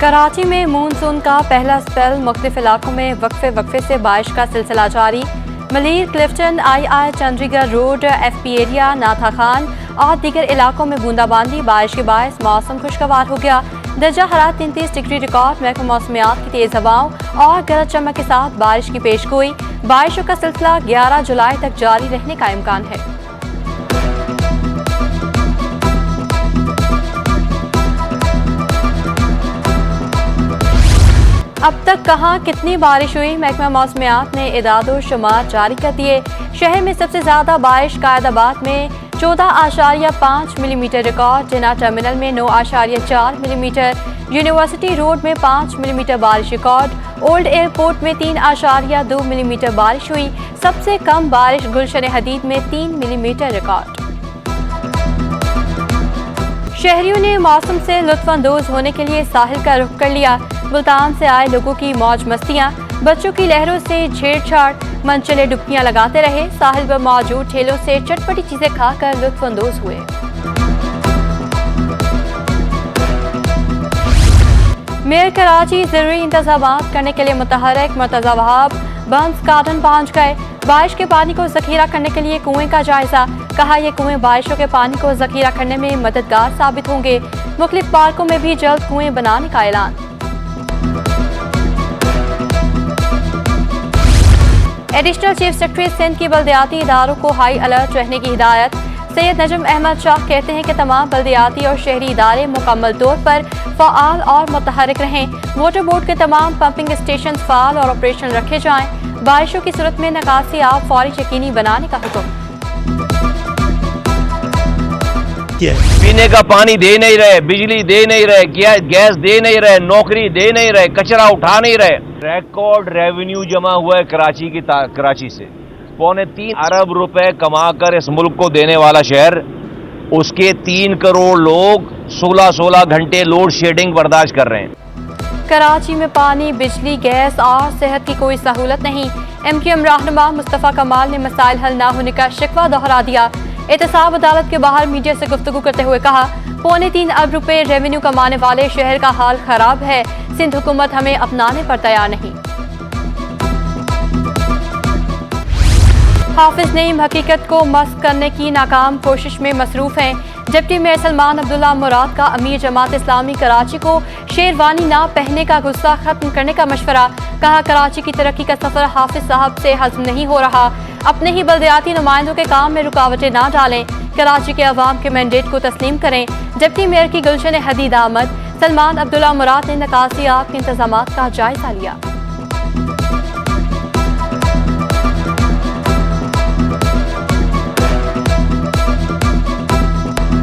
कराची में मानसून का पहला स्पेल, मुख्तलिफ इलाकों में वक्फे से बारिश का सिलसिला जारी। Malir, Clifton, II, Chandigarh road, FP area, नाथा खान और दीगर इलाकों में बूंदाबांदी बारिश के बायस मौसम खुशगवार हो गया। दर्जा हरारत 33 डिग्री रिकॉर्ड। महकमा मौसमियात की तेज हवाओं और गरज चमक के साथ बारिश की पेशगोई। बारिशों का सिलसिला 11 जुलाई तक जारी रहने का इम्कान है। अब तक कहाँ कितनी बारिश हुई, महकमा मौसमियात ने इदादो शुमार जारी कर दिए। शहर में सबसे ज्यादा बारिश कायदाबाद में 14.5 मिलीमीटर रिकॉर्ड, जिना टर्मिनल में 9.4 मिलीमीटर, यूनिवर्सिटी रोड में 5 मिलीमीटर बारिश रिकॉर्ड, ओल्ड एयरपोर्ट में 3.2 मिलीमीटर बारिश हुई। सबसे कम बारिश गुलशन हदीद में 3 मिलीमीटर रिकॉर्ड। शहरियों ने मौसम से लुत्फानंदोज होने के लिए साहिल का रुख कर लिया। मुल्तान से आए लोगों की मौज मस्तियां, बच्चों की लहरों से छेड़छाड़, मनचले डुबकियां लगाते रहे। साहिल पर मौजूद ठेलों से चटपटी चीजें खाकर लुत्फानंदोज हुए। मेयर कराची जरूरी इंतजामात करने के लिए मुतहर्रिक। मुर्तजा वहाब बंस गार्डन पहुंच गए। बारिश के पानी को जखीरा करने के लिए कुएं का जायजा। कहा ये कुएं बारिशों के पानी को जखीरा करने में मददगार साबित होंगे। मुख्तलिफ पार्कों में भी जल्द कुएं बनाने का ऐलान। एडिशनल चीफ सेक्रेटरी सिंध की बल्दियाती इदारों को हाई अलर्ट रहने की हिदायत। सैयद नजम अहमद शाह कहते हैं कि तमाम बल्दियाती और शहरी इदारे मुकम्मल तौर पर फ़आल और मुतहर्रिक रहें। वाटर बोर्ड के तमाम पंपिंग स्टेशन फ़आल और ऑपरेशन रखे जाएं। बारिशों की सूरत में निकासी आप फौरी यकीनी बनाने का हुक्म। पीने का पानी दे नहीं रहे, बिजली दे नहीं रहे, गैस दे नहीं रहे, नौकरी दे नहीं रहे, कचरा उठा नहीं रहे। रिकॉर्ड रेवेन्यू जमा हुआ है कराची से। 3.25 अरब रुपए कमाकर इस मुल्क को देने वाला शहर, उसके 3 करोड़ लोग 16 घंटे लोड शेडिंग बर्दाश्त कर रहे हैं। कराची में पानी, बिजली, गैस और सेहत की कोई सहूलत नहीं। MQM रहनुमा मुस्तफ़ा कमाल ने मसाइल हल न होने का शिकवा दोहरा दिया। एहतसाब अदालत के बाहर मीडिया से गुफ्तगू करते हुए कहा, 3.25 अरब रुपए रेवेन्यू कमाने वाले शहर का हाल खराब है। सिंध हुकूमत हमें अपनाने पर तैयार नहीं। हाफिज नईम हकीकत को मस्क करने की नाकाम कोशिश में मसरूफ हैं। डिप्टी मेयर सलमान अब्दुल्ला मुराद का अमीर जमात इस्लामी कराची को शेरवानी ना पहनने का गुस्सा खत्म करने का मशवरा। कहा, कराची की तरक्की का सफर हाफिज साहब से हजम नहीं हो रहा। अपने ही बल्दियाती नुमाइंदों के काम में रुकावटें ना डालें। कराची के अवाम के मैंडेट को तस्लीम करें। डिप्टी मेयर की गुलशन हदीद आमद। सलमान अब्दुल्ला मुराद ने निकासियात के इंतजामात का जायजा लिया।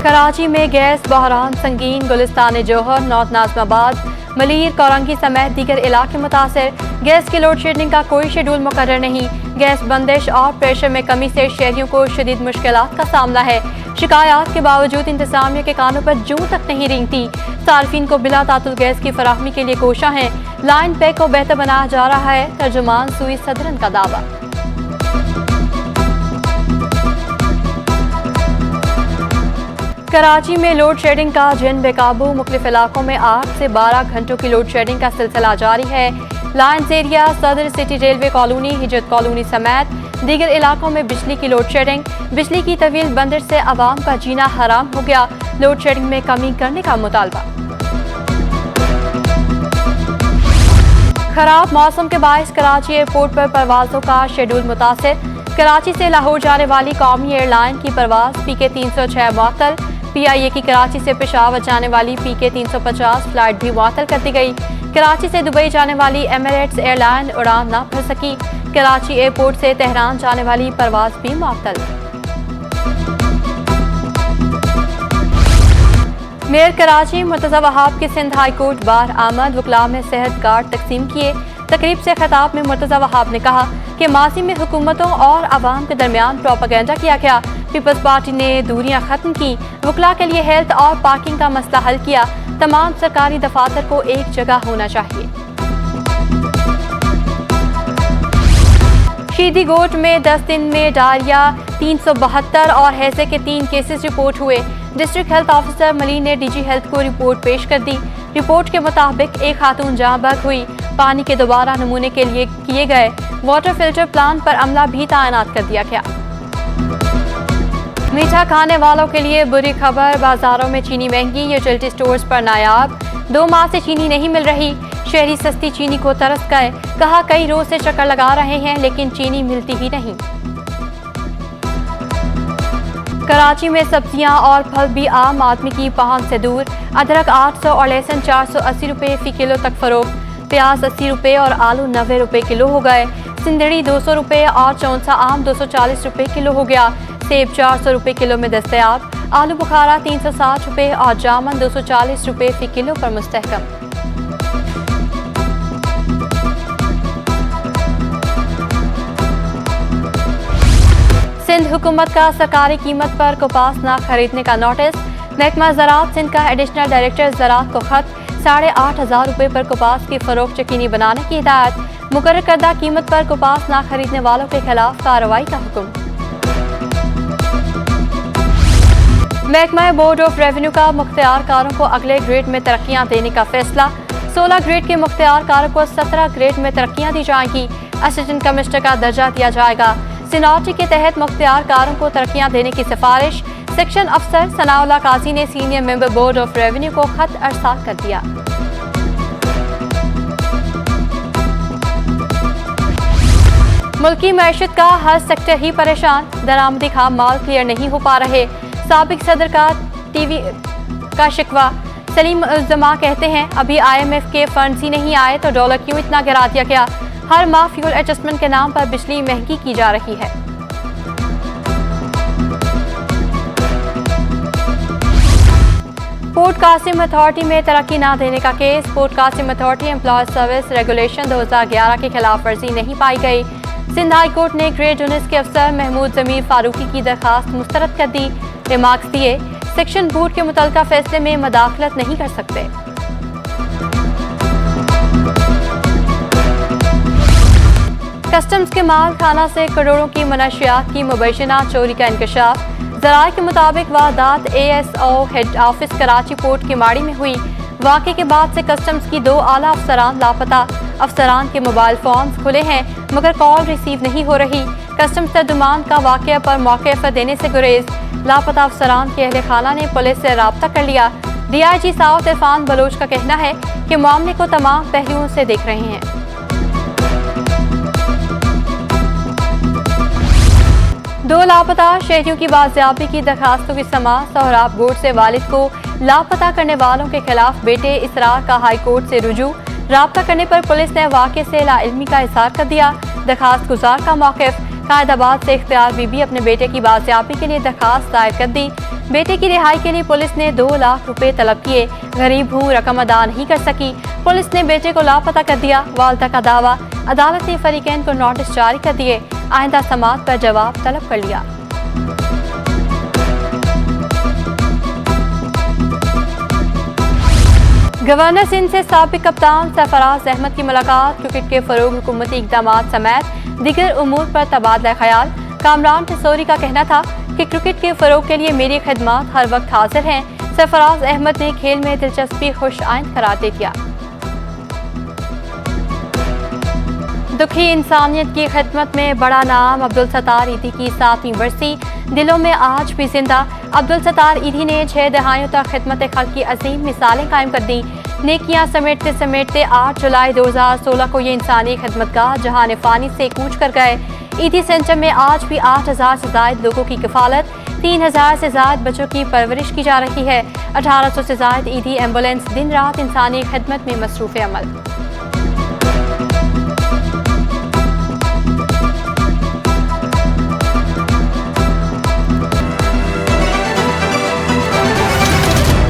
कराची में गैस बहरान संगीन। गुलिस्तान जौहर, नॉर्थ नाज़िमाबाद, मलीर, कोरंगी समेत दीगर इलाके मुतासर। गैस की लोड शेडिंग का कोई शेड्यूल मुकर्रर नहीं। गैस बंदिश और प्रेशर में कमी से शहरियों को शदीद मुश्किलात का सामना है। शिकायत के बावजूद इंतजामिया के कानों पर जूं तक नहीं रेंगती। सार्फिन को बिला तातुल गैस की फराहमी के लिए कोशा है। लाइन पैक को बेहतर बनाया जा रहा है। तर्जुमान सुई सदरन का दावा। कराची में लोड शेडिंग का जिन बेकाबू। मुख्तलिफ इलाकों में 8 से 12 घंटों की लोड शेडिंग का सिलसिला जारी है। लायंस एरिया, सदर सिटी, रेलवे कॉलोनी, हिजरत कॉलोनी समेत दीगर इलाकों में बिजली की लोड शेडिंग। बिजली की तवील बंदिश से आवाम का जीना हराम हो गया। लोड शेडिंग में कमी करने का मुतालबा। खराब मौसम के बायस कराची एयरपोर्ट पर परवाजों का शेड्यूल मुतासिर। कराची से लाहौर जाने वाली कौमी एयरलाइन की परवाज PK 306 मुअत्तल। PIA की कराची से पेशावर जाने वाली PK 350 फ्लाइट भी मुअत्तल कर दी गई। कराची से दुबई जाने वाली एमिरेट्स एयरलाइन उड़ान न भर सकी। कराची एयरपोर्ट से तेहरान जाने वाली परवाज भी मुअत्तल। मेयर कराची मुर्तजा वहाब की सिंध हाई कोर्ट बार आमद। वकला में सेहत कार्ड तकसीम किए। तकरीब से खिताब में मुर्तजा वहाब ने कहा कि माजी में हुकूमतों और आवाम के दरमियान प्रोपेगेंडा किया गया। पीपल्स पार्टी ने दूरियां खत्म की। वकला के लिए हेल्थ और पार्किंग का मसला हल किया। तमाम सरकारी दफातर को एक जगह होना चाहिए। शीदी गोट में 10 दिन में डायरिया 372 और हैजे के 3 केसेस रिपोर्ट हुए। डिस्ट्रिक्ट हेल्थ ऑफिसर मलिन ने डीजी हेल्थ को रिपोर्ट पेश कर दी। रिपोर्ट के मुताबिक एक खातून जहां बहक हुई। पानी के दोबारा नमूने के लिए किए गए वाटर फिल्टर प्लांट पर अमला भी तैनात कर दिया गया। मीठा खाने वालों के लिए बुरी खबर, बाजारों में चीनी महंगी, यूटिलिटी स्टोर्स पर नायाब। 2 माह से चीनी नहीं मिल रही। शहरी सस्ती चीनी को तरस गए। कहा कई रोज से चक्कर लगा रहे हैं लेकिन चीनी मिलती ही नहीं। कराची में सब्जियां और फल भी आम आदमी की पहुंच से दूर। अदरक 800 और लहसुन 480 रुपये फी किलो तक फरोख्त। प्याज 80 रुपये और आलू 90 रुपये किलो हो गए। सिंदड़ी 200 रुपये और चौंसा आम 240 रुपये किलो हो गया। सेब 400 रुपये किलो में दस्तयाब। आलू बुखारा 360 रुपये और जामुन 240 रुपये फी किलो पर मुस्तहकम। सिंध हुकूमत का सरकारी कीमत पर कपास न खरीदने का नोटिस। महकमा ज़राअत सिंध का एडिशनल डायरेक्टर ज़राअत को खत। 8,500 रुपये पर कपास की फरोख्त यकीनी बनाने की हिदायत। मुकर्रर करदा कीमत पर कपास न खरीदने वालों के खिलाफ कार्रवाई का हुक्म। महकमा बोर्ड ऑफ रेवेन्यू का मुख्तियारकारों को अगले ग्रेड में तरक्कियां देने का फैसला। 16 ग्रेड के मुख्तियारकारों को 17 ग्रेड में तरक्कियां दी जाएंगी। असिस्टेंट कमिश्नर का दर्जा दिया जाएगा। सीनियरिटी के तहत मुख्तियारकारों को तरक्कियां देने की सिफारिश। सेक्शन अफसर सनाउल्लाह काजी ने senior member board of revenue को खत अरसाल कर दिया। मुल्की मैशत का हर सेक्टर ही परेशान। दरामदी खाम माल क्लियर नहीं हो पा रहे। साबिक सदर का टीवी का शिकवा। सलीम उज़्ज़मा कहते हैं अभी IMF के फंड्स ही नहीं आए तो डॉलर क्यों इतना गिरा दिया गया। हर माह फ्यूल एडजस्टमेंट के नाम पर बिजली महंगी की जा रही है। पोर्ट कासिम अथॉरिटी में तरक्की न देने का case. Port Qasim authority employ service regulation 2011 की खिलाफ वर्जी नहीं पाई गई। सिंध हाई कोर्ट ने ग्रेड यूनिट्स के अफसर महमूद जमीर फारूकी की दरखास्त मुस्तरद कर दी। रिमार्क्स दिए सेक्शन बोर्ड के मुतल्लिका फैसले में मदाखलत नहीं कर सकते। कस्टम्स के माल खाना से करोड़ों की मनशियात की मुबैना चोरी का इंकशाफ। ज़राए के मुताबिक वारदात ASO head office Karachi port की माड़ी में हुई। वाक़े के बाद से कस्टम्स की 2 आला अफसरान लापता। अफसरान के मोबाइल फोन्स खुले हैं मगर कॉल रिसीव नहीं हो रही। कस्टम्स तर्जुमान का वाक़े पर मौके पर देने से गुरेज। लापता अफसरान के अहले खाना ने पुलिस से राब्ता कर लिया। DIG साउथ इरफान बलोच का कहना है कि मामले को तमाम पहलुओं से देख रहे हैं। दो लापता शहरियों की बाजियाबी की दरखास्तों की समाअत। सोहराब बोर्ड से वालिद को लापता करने वालों के खिलाफ बेटे इसरार का हाई कोर्ट से रुजू। राब्ता करने पर पुलिस ने वाक़े से लाइल्मी का इज़हार कर दिया। दरखास्त गुजार का मौक़िफ़। कायदाबाद से इख्तियार बीबी अपने बेटे की बाजियाबी के लिए दरखास्त दायर कर दी। बेटे की रिहाई के लिए पुलिस ने 2 लाख रुपए तलब किए। गरीब हूँ, रकम अदा नहीं कर सकी। पुलिस ने बेटे को लापता कर दिया। वालदा का दावा। अदालत ने फरीकैन को नोटिस जारी कर दिए। आइंदा समाअत पर जवाब तलब कर लिया। गवर्नर सिंध से साबिक कप्तान सरफराज अहमद की मुलाकात। क्रिकेट के फरोग, हुकूमती इक़दाम समेत दीगर उमूर पर तबादला ख्याल। कामरान टिसोरी का कहना था कि क्रिकेट के फरोग के लिए मेरी खिदमत हर वक्त हाजिर हैं। सरफराज अहमद ने खेल में दिलचस्पी खुश आइंद करार दे दिया। दुखी इंसानियत की खिदमत में बड़ा नाम अब्दुल सत्तार ईदी की 7वीं बरसी। दिलों में आज भी जिंदा। अब्दुल सत्तार ईदी ने 6 दहाइयों तक खिदमत खल्क की अजीम मिसालें कायम कर दी। नेकियां समेटते समेटते 8 जुलाई 2016 को ये इंसानी खिदमतगार जहान फ़ानी से कूच कर गए। ईदी सेंटर में आज भी 8,000 से ज़ायद लोगों की किफ़ालत, 3,000 से ज़ायद बच्चों की परवरिश की जा रही है। 1,800 से ज़ायद ईदी एम्बुलेंस दिन रात इंसानी खिदमत में मसरूफ़ अमल।